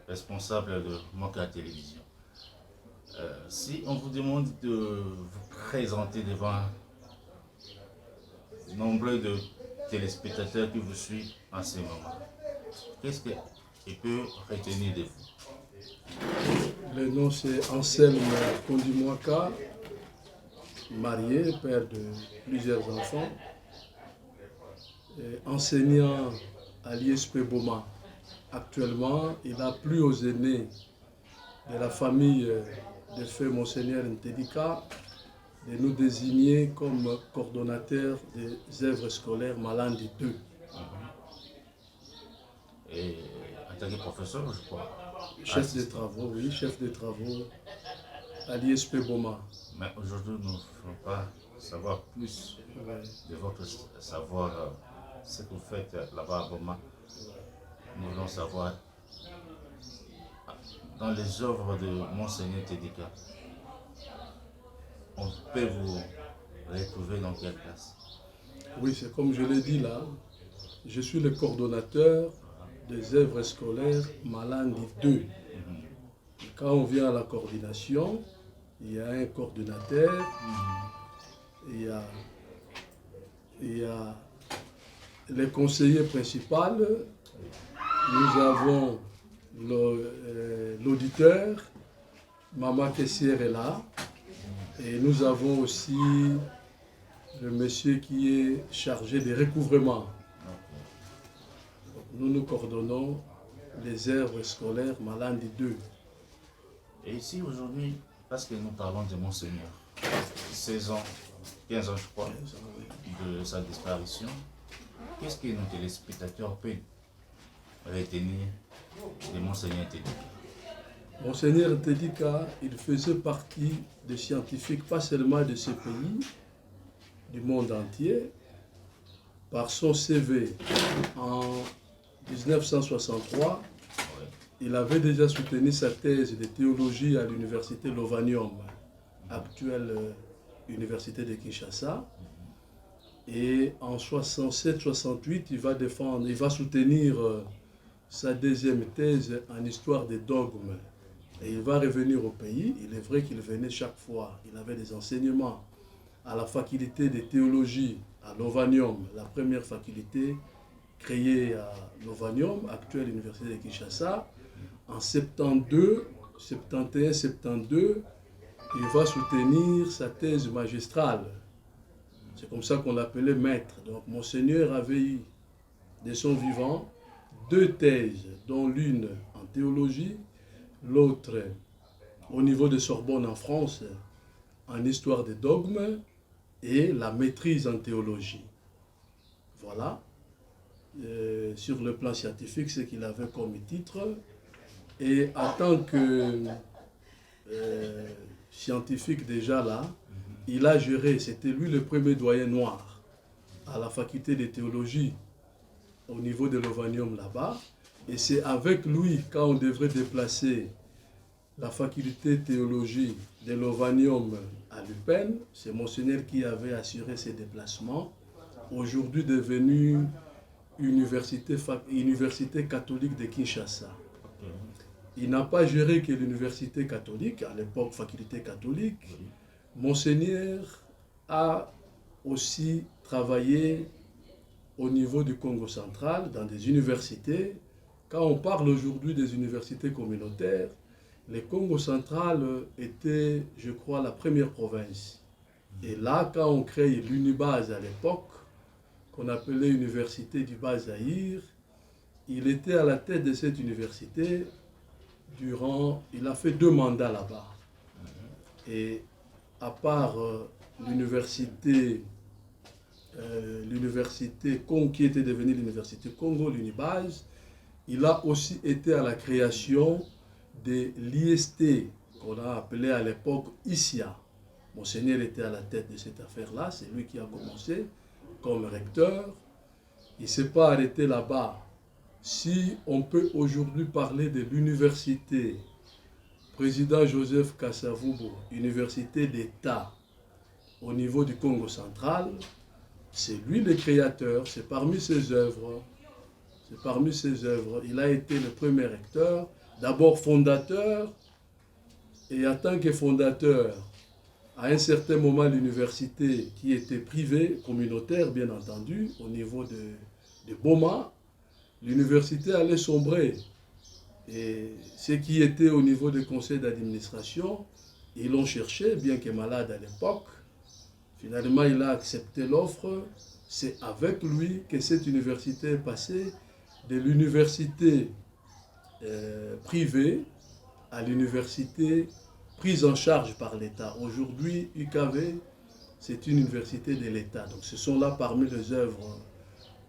responsable de Moka Télévision. Si on vous demande de vous présenter devant nombre de téléspectateurs qui vous suivent en ce moment, qu'est-ce qu'il peut retenir de vous? Le nom c'est Anselme Kondimwaka, marié, père de plusieurs enfants, enseignant à l'ISP Boma. Actuellement, il a plu aux aînés de la famille de feu Monseigneur Ntedika de nous désigner comme coordonnateur des œuvres scolaires Malandi 2. Et en tant que professeur, je crois. Chef de travaux, oui, chef de travaux à l'ISP Boma. Mais aujourd'hui, nous ne voulons pas savoir plus de votre savoir, ce que vous faites là-bas à Boma. Nous voulons savoir, dans les œuvres de Monseigneur Ntedika, on peut vous retrouver dans quelle classe? Oui, c'est comme je l'ai dit là, je suis le coordonnateur des œuvres scolaires Malandi 2. Quand on vient à la coordination, il y a un coordinateur, il y a les conseillers principaux, nous avons l'auditeur, Maman Kessière est là, et nous avons aussi le monsieur qui est chargé des recouvrements. Nous nous coordonnons les œuvres scolaires Malandi 2. Et ici aujourd'hui, parce que nous parlons de Monseigneur, 16 ans, 15 ans je crois, de sa disparition, qu'est-ce que nos téléspectateurs peuvent retenir de Monseigneur Ntedika? Monseigneur Ntedika, il faisait partie des scientifiques, pas seulement de ce pays, du monde entier. Par son CV en 1963, il avait déjà soutenu sa thèse de théologie à l'université Lovanium, actuelle université de Kinshasa. Et en 67-68, il va soutenir sa deuxième thèse en histoire des dogmes. Et il va revenir au pays. Il est vrai qu'il venait chaque fois. Il avait des enseignements à la faculté de théologie à Lovanium, la première faculté créée à Lovanium, actuelle université de Kinshasa. En 72, 71, 72, il va soutenir sa thèse magistrale. C'est comme ça qu'on l'appelait maître. Donc, Monseigneur avait eu, de son vivant, 2 thèses, dont l'une en théologie, l'autre au niveau de Sorbonne en France, en histoire des dogmes, et la maîtrise en théologie. Voilà, sur le plan scientifique, ce qu'il avait comme titre. Et en tant que scientifique déjà là, il a géré, c'était lui le premier doyen noir à la faculté de théologie au niveau de Lovanium là-bas. Et c'est avec lui, quand on devrait déplacer la faculté de théologie de Lovanium à Lupin, c'est Monseigneur qui avait assuré ces déplacements, aujourd'hui devenue université catholique de Kinshasa. Il n'a pas géré que l'université catholique, à l'époque faculté catholique. Monseigneur a aussi travaillé au niveau du Congo central, dans des universités. Quand on parle aujourd'hui des universités communautaires, le Congo central était, je crois, la première province. Et là, quand on crée l'Unibase à l'époque, qu'on appelait Université du Bas-Zaïre, il était à la tête de cette université il a fait 2 mandats là-bas. Et à part l'université qui était devenue l'université Congo, l'Unibase, il a aussi été à la création de l'IST, qu'on a appelé à l'époque ISIA. Monseigneur était à la tête de cette affaire-là, c'est lui qui a commencé comme recteur. Il ne s'est pas arrêté là-bas. Si on peut aujourd'hui parler de l'université, président Joseph Kasavubu, université d'État au niveau du Congo central, c'est lui le créateur, c'est parmi ses œuvres. Il a été le premier recteur d'abord fondateur, et en tant que fondateur, à un certain moment, l'université qui était privée, communautaire bien entendu, au niveau de Boma, l'université allait sombrer. Et ceux qui étaient au niveau du conseil d'administration, ils l'ont cherché, bien que malade à l'époque. Finalement, il a accepté l'offre. C'est avec lui que cette université est passée de l'université privée à l'université prise en charge par l'État. Aujourd'hui, UKV, c'est une université de l'État. Donc ce sont là parmi les œuvres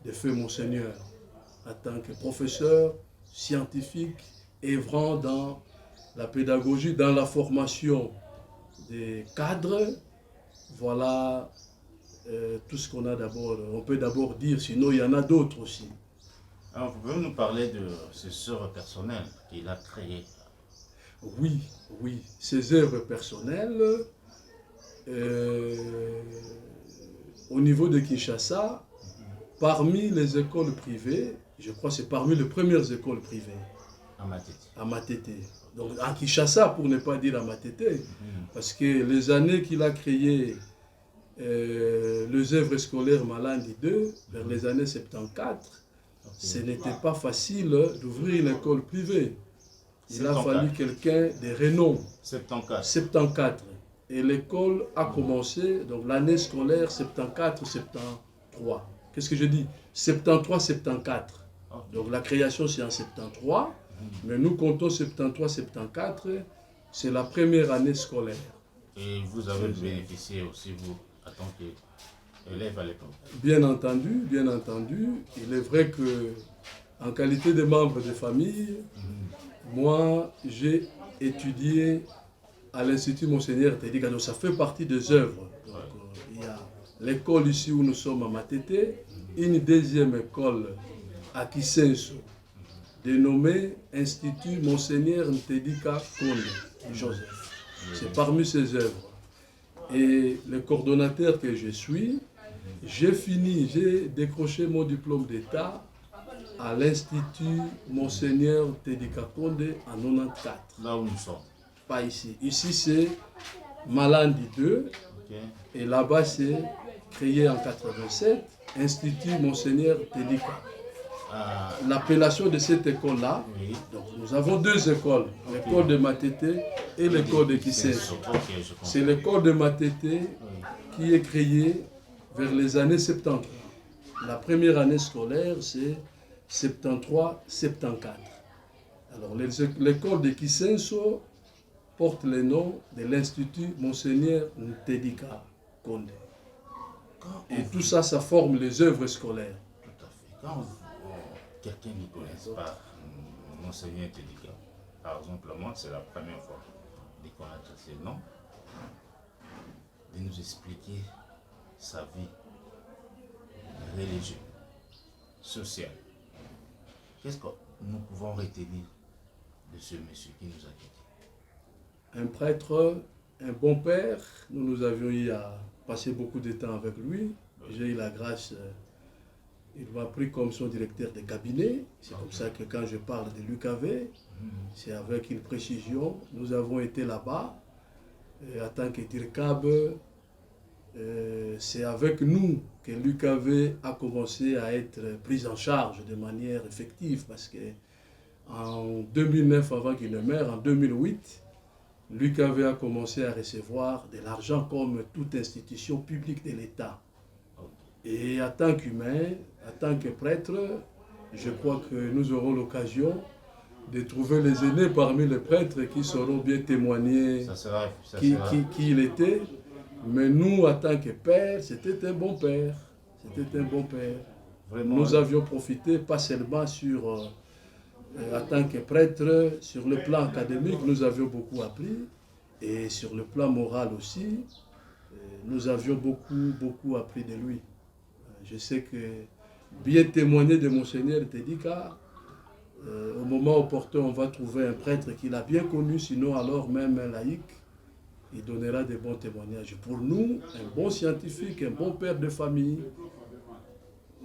de feu Monseigneur, en tant que professeur scientifique, œuvrant dans la pédagogie, dans la formation des cadres. Voilà tout ce qu'on a d'abord. On peut d'abord dire, sinon il y en a d'autres aussi. Alors, vous pouvez nous parler de ses œuvres personnelles qu'il a créées? Oui, oui, ses œuvres personnelles, au niveau de Kinshasa, parmi les écoles privées, je crois que c'est parmi les premières écoles privées. À Matete. Donc à Kinshasa, pour ne pas dire à Matete, parce que les années qu'il a créé les œuvres scolaires Malandi 2, vers les années 74, ce n'était pas facile d'ouvrir une école privée. Il a fallu quelqu'un de renom. 74. Et l'école a commencé, donc l'année scolaire 74-73. Qu'est-ce que je dis? 73-74. Donc la création c'est en 73, mais nous comptons 73-74, c'est la première année scolaire. Et vous avez bénéficié aussi, vous, en tant qu'élève à l'époque? Bien entendu, bien entendu. Il est vrai que, en qualité de membre de famille, moi, j'ai étudié à l'Institut Monseigneur Tedika, donc ça fait partie des œuvres. Donc, il y a l'école ici où nous sommes à Matete, une deuxième école à Kisenso, dénommée Institut Monseigneur Tedika Konde Joseph. C'est parmi ces œuvres. Et le coordonnateur que je suis, j'ai décroché mon diplôme d'État à l'Institut Monseigneur Tedika Konde en 94. Là où nous sommes? Pas ici. Ici, c'est Malandi 2. Okay. Et là-bas, c'est créé en 87, Institut Monseigneur Tedika. L'appellation de cette école-là, oui. Donc nous avons deux écoles, l'école de Matete et l'école de Kisenso. C'est l'école de Matete qui est créée vers les années 70. La première année scolaire, c'est 73-74. Alors, l'école de Kisenso porte le nom de l'Institut Monseigneur Tedika Konde. Et tout ça, ça forme les œuvres scolaires. Tout à fait. Quand quelqu'un ne connaît pas Monseigneur Tedika, par exemple, moi, c'est la première fois de connaître ce nom, de nous expliquer sa vie religieuse, sociale. Qu'est-ce que nous pouvons retenir de ce monsieur qui nous a quittés? Un prêtre, un bon père. Nous avions eu à passer beaucoup de temps avec lui. J'ai eu la grâce, il m'a pris comme son directeur de cabinet. C'est comme ça que quand je parle de l'UKV, c'est avec une précision. Nous avons été là-bas en tant que DIRCAB. C'est avec nous que l'UKV a commencé à être prise en charge de manière effective parce que en 2009, avant qu'il ne meure, en 2008, l'UKV a commencé à recevoir de l'argent comme toute institution publique de l'État. Et en tant qu'humain, en tant que prêtre, je crois que nous aurons l'occasion de trouver les aînés parmi les prêtres qui sauront bien témoigner qui il était. Mais nous, en tant que père, c'était un bon père. C'était un bon père. Vraiment, nous avions profité, pas seulement en tant que prêtre, sur le plan académique, nous avions beaucoup appris. Et sur le plan moral aussi, nous avions beaucoup appris de lui. Je sais que bien témoigner de Monseigneur Tedika, au moment opportun, on va trouver un prêtre qu'il a bien connu, sinon alors même un laïc. Il donnera de bons témoignages. Pour nous, un bon scientifique, un bon père de famille,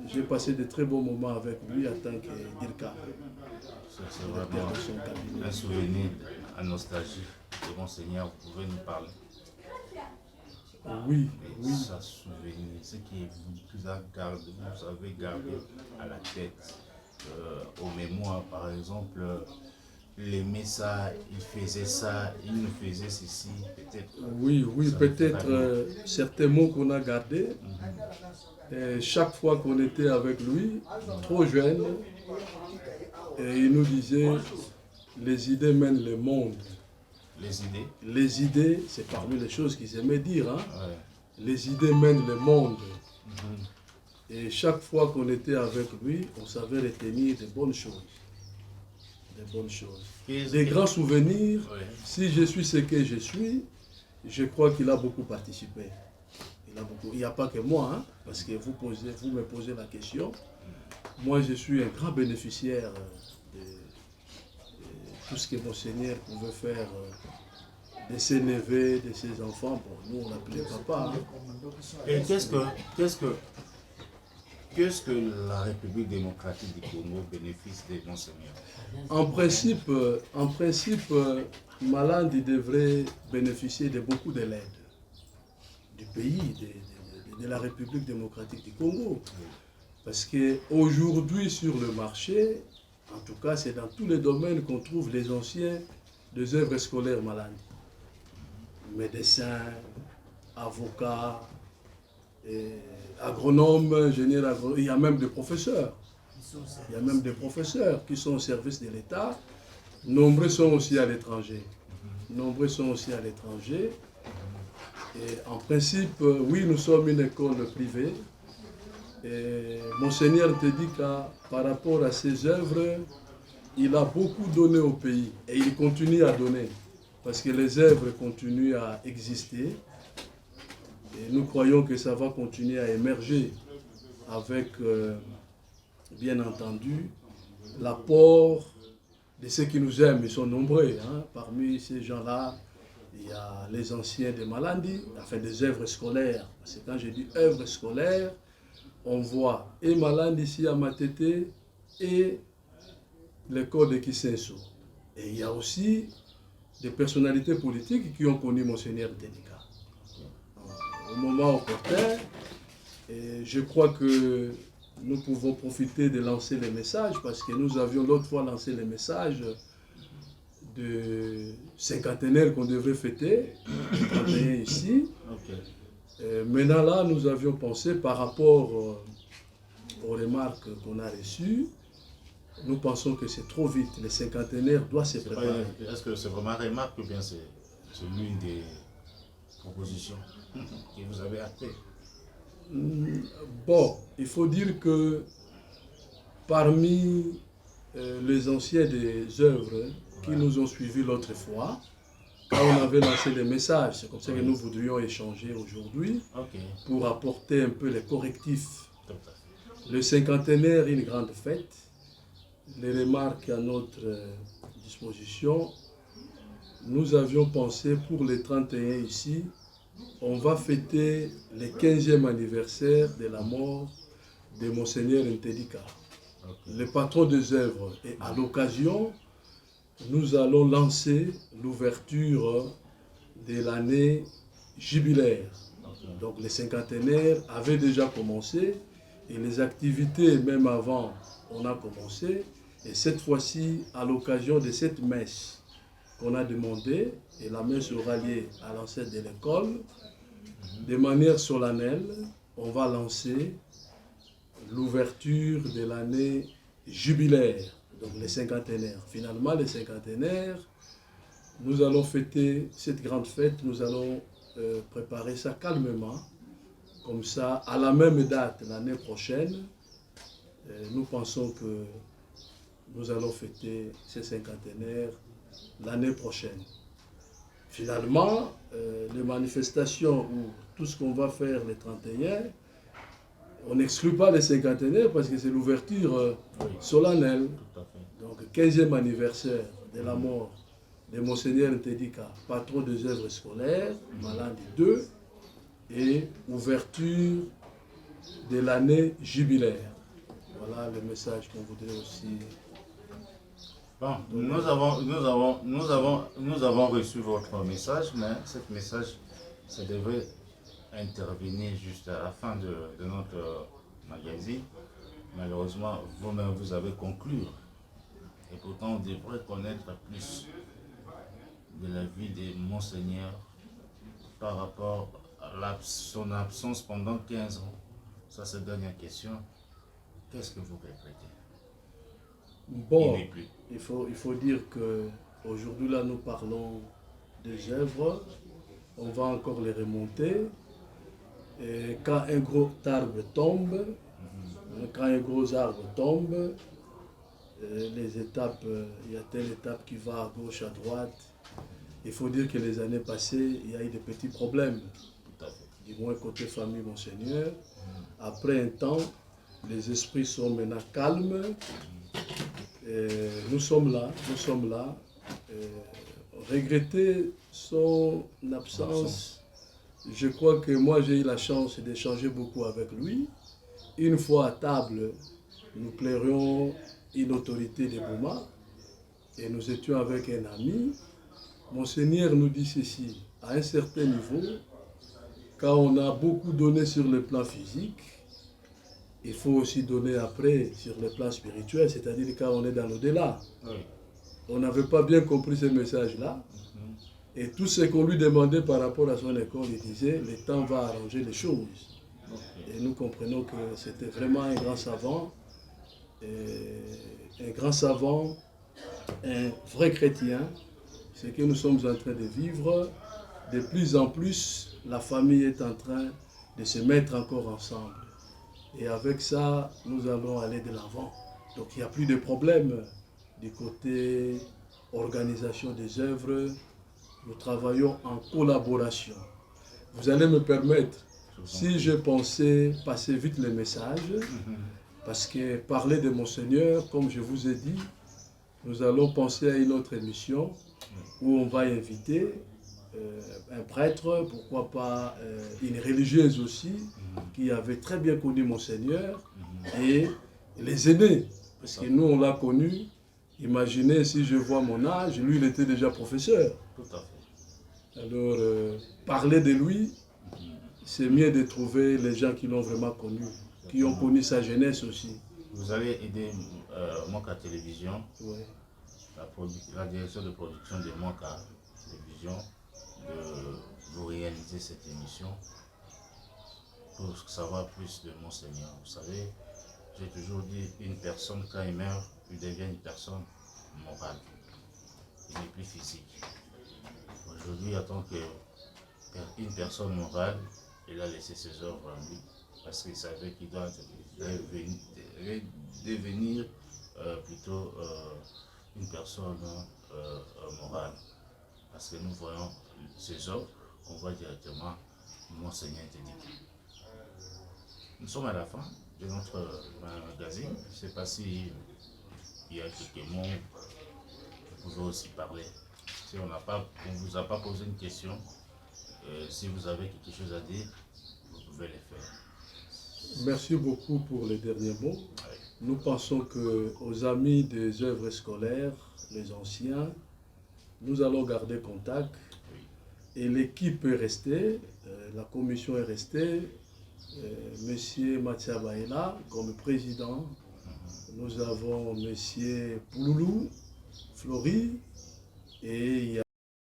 j'ai passé de très bons moments avec lui en tant que directeur C'est vraiment de son cabinet. un souvenir, un nostalgie de Monseigneur. Vous pouvez nous parler Oui, de oui. sa souvenir, ce qui vous a gardé, vous avez gardé à la tête, aux mémoires, par exemple, il aimait ça, il faisait ça, il nous faisait ceci, peut-être. Oui, oui, Ça peut-être nous fera certains mots qu'on a gardés. Et chaque fois qu'on était avec lui, trop jeune, et il nous disait, les idées mènent le monde. les idées. Les idées, c'est parmi les choses qu'ils aimaient dire, hein. Ouais. Les idées mènent le monde. Mhm. Et chaque fois qu'on était avec lui, on savait retenir de bonnes choses. Des bonnes choses. Des grands souvenirs. Ouais. Si je suis ce que je suis, je crois qu'il a beaucoup participé. Il n'y a pas que moi, hein, parce que vous me posez la question. Moi, je suis un grand bénéficiaire de tout ce que Monseigneur pouvait faire de ses neveux, de ses enfants. Bon, nous, on l'appelait papa. Hein. Et qu'est-ce que la République démocratique du Congo bénéficie de Monseigneur? En principe, Malandi devrait bénéficier de beaucoup de l'aide du pays, de la République démocratique du Congo. Parce qu'aujourd'hui, sur le marché, en tout cas, c'est dans tous les domaines qu'on trouve les anciens des œuvres scolaires Malandi. Médecins, avocats, agronomes, ingénieurs agronomes, il y a même des professeurs. Il y a même des professeurs qui sont au service de l'État. Nombreux sont aussi à l'étranger. Nombreux sont aussi à l'étranger. Et en principe, oui, nous sommes une école privée. Et Monseigneur te dit que par rapport à ses œuvres, il a beaucoup donné au pays. Et il continue à donner. Parce que les œuvres continuent à exister. Et nous croyons que ça va continuer à émerger avec, bien entendu, l'apport de ceux qui nous aiment. Ils sont nombreux. Hein. Parmi ces gens-là, il y a les anciens de Malandi, enfin des œuvres scolaires. Parce que quand je dis œuvres scolaires, on voit et Malandi ici à Matete et l'école de Kisenso. Et il y a aussi des personnalités politiques qui ont connu Monseigneur Ténika. Au moment opportun, et je crois que nous pouvons profiter de lancer les messages parce que nous avions l'autre fois lancé les messages de cinquantenaire qu'on devrait fêter, le 31 ici. Okay. Maintenant là, nous avions pensé par rapport aux remarques qu'on a reçues, nous pensons que c'est trop vite. Le cinquantenaire doit se préparer. Est-ce que c'est vraiment une remarque ou bien c'est l'une des propositions que vous avez actées? Bon, il faut dire que parmi les anciens des œuvres qui nous ont suivis l'autre fois, quand on avait lancé des messages, c'est comme ça que nous voudrions échanger aujourd'hui pour apporter un peu les correctifs. Le cinquantenaire, une grande fête. Les remarques à notre disposition, nous avions pensé pour les 31 ici, on va fêter le 15e anniversaire de la mort de Monseigneur Ntedika, le patron des œuvres. Et à l'occasion, nous allons lancer l'ouverture de l'année jubilaire. Donc les cinquantenaires avaient déjà commencé et les activités, même avant, on a commencé. Et cette fois-ci, à l'occasion de cette messe qu'on a demandé, et la messe aura lieu à l'enceinte de l'école, de manière solennelle, on va lancer l'ouverture de l'année jubilaire, donc les cinquantenaires. Finalement, les cinquantenaires, nous allons fêter cette grande fête, nous allons préparer ça calmement, comme ça, à la même date, l'année prochaine, nous pensons que nous allons fêter ces cinquantenaires l'année prochaine. Finalement, les manifestations ou tout ce qu'on va faire les 31, on n'exclut pas les cinquantenaires parce que c'est l'ouverture solennelle. Donc, 15e anniversaire de la mort de Monseigneur Ntedika, patron des œuvres scolaires, Malandi 2, et ouverture de l'année jubilaire. Voilà le message qu'on voudrait aussi. Bon, nous avons reçu votre message, mais ce message, ça devrait intervenir juste à la fin de notre magazine. Malheureusement, vous-même, vous avez conclu. Et pourtant, on devrait connaître plus de la vie de Monseigneur par rapport à son absence pendant 15 ans. Ça, c'est la dernière question. Qu'est-ce que vous regrettez? Bon, il faut dire qu'aujourd'hui, là, nous parlons des œuvres. On va encore les remonter. Et quand un gros arbre tombe, quand un gros arbre tombe, les étapes, il y a telle étape qui va à gauche, à droite. Il faut dire que les années passées, il y a eu des petits problèmes. Tout à fait. Du moins côté famille, Monseigneur. Après un temps, les esprits sont maintenant calmes. Et nous sommes là. Regretter son absence. Je crois que moi j'ai eu la chance d'échanger beaucoup avec lui. Une fois à table, nous plairions une autorité de Bouma et nous étions avec un ami. Monseigneur nous dit ceci, à un certain niveau, quand on a beaucoup donné sur le plan physique, il faut aussi donner après sur le plan spirituel, c'est-à-dire quand on est dans l'au-delà. Oui. On n'avait pas bien compris ce message-là. Et tout ce qu'on lui demandait par rapport à son école, il disait, le temps va arranger les choses. Et nous comprenons que c'était vraiment un grand savant, un vrai chrétien. Ce que nous sommes en train de vivre, de plus en plus, la famille est en train de se mettre encore ensemble. Et avec ça, nous allons aller de l'avant. Donc il n'y a plus de problème du côté organisation des œuvres. Nous travaillons en collaboration. Vous allez me permettre, si je pensais passer vite le message, parce que parler de Monseigneur, comme je vous ai dit, nous allons penser à une autre émission où on va inviter un prêtre, pourquoi pas une religieuse aussi, qui avait très bien connu Monseigneur, et les aînés, parce que nous on l'a connu. Imaginez si je vois mon âge, lui il était déjà professeur. Tout à fait. Alors, parler de lui, c'est mieux de trouver les gens qui l'ont vraiment connu, qui ont connu sa jeunesse aussi. Vous allez aider Monka Télévision, Ouais. la direction de production de Monka Télévision, de vous réaliser cette émission pour savoir plus de Monseigneur. Vous savez, j'ai toujours dit, une personne quand il meurt, il devient une personne morale. Il n'est plus physique. Aujourd'hui, en tant qu'une personne morale, il a laissé ses œuvres en lui parce qu'il savait qu'il doit devenir plutôt une personne morale. Parce que nous voyons ses œuvres, on voit directement Monseigneur Tédiki. Nous sommes à la fin de notre magazine. Je ne sais pas s'il y a quelques mots que vous pouvez aussi parler. Si on ne vous a pas posé une question, si vous avez quelque chose à dire, vous pouvez le faire. Merci beaucoup pour les derniers mots. Nous pensons qu'aux amis des œuvres scolaires, les anciens, nous allons garder contact. Et l'équipe est restée, la commission est restée. Monsieur Mathiaba est là comme président. Nous avons Monsieur Pouloulou, Flori, et il y